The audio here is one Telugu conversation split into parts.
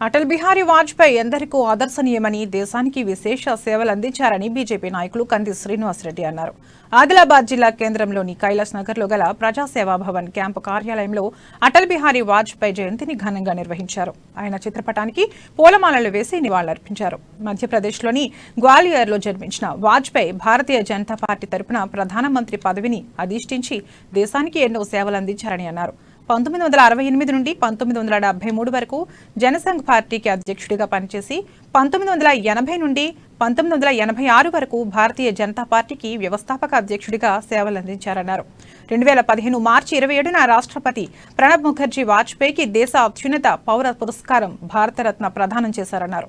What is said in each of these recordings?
అటల్ బిహారీ వాజ్పేయి ఎందరికో ఆదర్శనీయమని, దేశానికి విశేష సేవలు అందించారని బీజేపీ నాయకులు కంది శ్రీనివాసరెడ్డి అన్నారు. ఆదిలాబాద్ జిల్లా కేంద్రంలోని కైలాస్ నగర్లో గల ప్రజాసేవా భవన్ క్యాంపు కార్యాలయంలో అటల్ బిహారీ వాజ్పేయి జయంతిని ఘనంగా నిర్వహించారు. ఆయన చిత్రపటానికి పూలమాలలు వేసి నివాళులర్పించారు. మధ్యప్రదేశ్లోని గ్వాలియర్లో జన్మించిన వాజ్పేయి భారతీయ జనతా పార్టీ తరపున ప్రధానమంత్రి పదవిని అధిష్ఠించి దేశానికి ఎన్నో సేవలు అందించారని అన్నారు. 1968 నుండి 1973 వరకు జనసంఘ్ పార్టీకి అధ్యక్షుడిగా పనిచేసి 1980 నుండి 1986 వరకు భారతీయ జనతా పార్టీకి వ్యవస్థాపక అధ్యక్షుడిగా సేవలందించారన్నారు. 2015 మార్చి 27న రాష్ట్రపతి ప్రణబ్ ముఖర్జీ వాజ్పేయికి దేశ అత్యున్నత పౌర పురస్కారం భారతరత్న ప్రదానం చేశారన్నారు.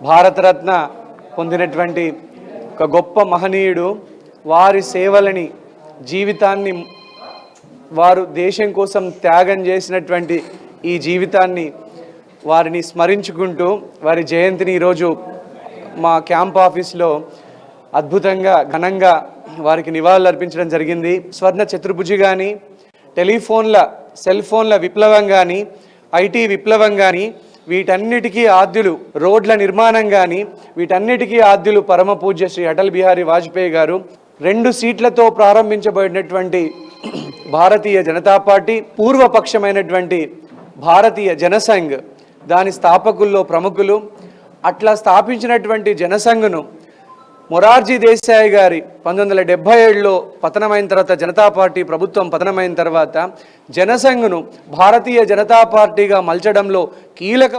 భారతరత్న పొందినటువంటి ఒక గొప్ప మహనీయుడు. వారి సేవలని, జీవితాన్ని, వారు దేశం కోసం త్యాగం చేసినటువంటి ఈ జీవితాన్ని వారిని స్మరించుకుంటూ వారి జయంతిని ఈరోజు మా క్యాంప్ ఆఫీస్లో అద్భుతంగా ఘనంగా వారికి నివాళులు అర్పించడం జరిగింది. స్వర్ణ చతుర్భుజి కానీ, సెల్ ఫోన్ల విప్లవం కానీ, ఐటీ విప్లవం కానీ, వీటన్నిటికీ ఆద్యులు రోడ్ల నిర్మాణం కానీ, వీటన్నిటికీ ఆద్యులు పరమ పూజ్య శ్రీ అటల్ బిహారీ వాజ్పేయి గారు. 2 సీట్లతో ప్రారంభించబడినటువంటి భారతీయ జనతా పార్టీ, పూర్వపక్షమైనటువంటి భారతీయ జనసంఘ్ దాని స్థాపకుల్లో ప్రముఖులు. అట్లా స్థాపించినటువంటి జనసంఘ్ను మొరార్జీ దేశాయ్ గారి 1977లో పతనమైన తర్వాత, జనతా పార్టీ ప్రభుత్వం పతనమైన తర్వాత జనసంఘ్ను భారతీయ జనతా పార్టీగా మలచడంలో కీలక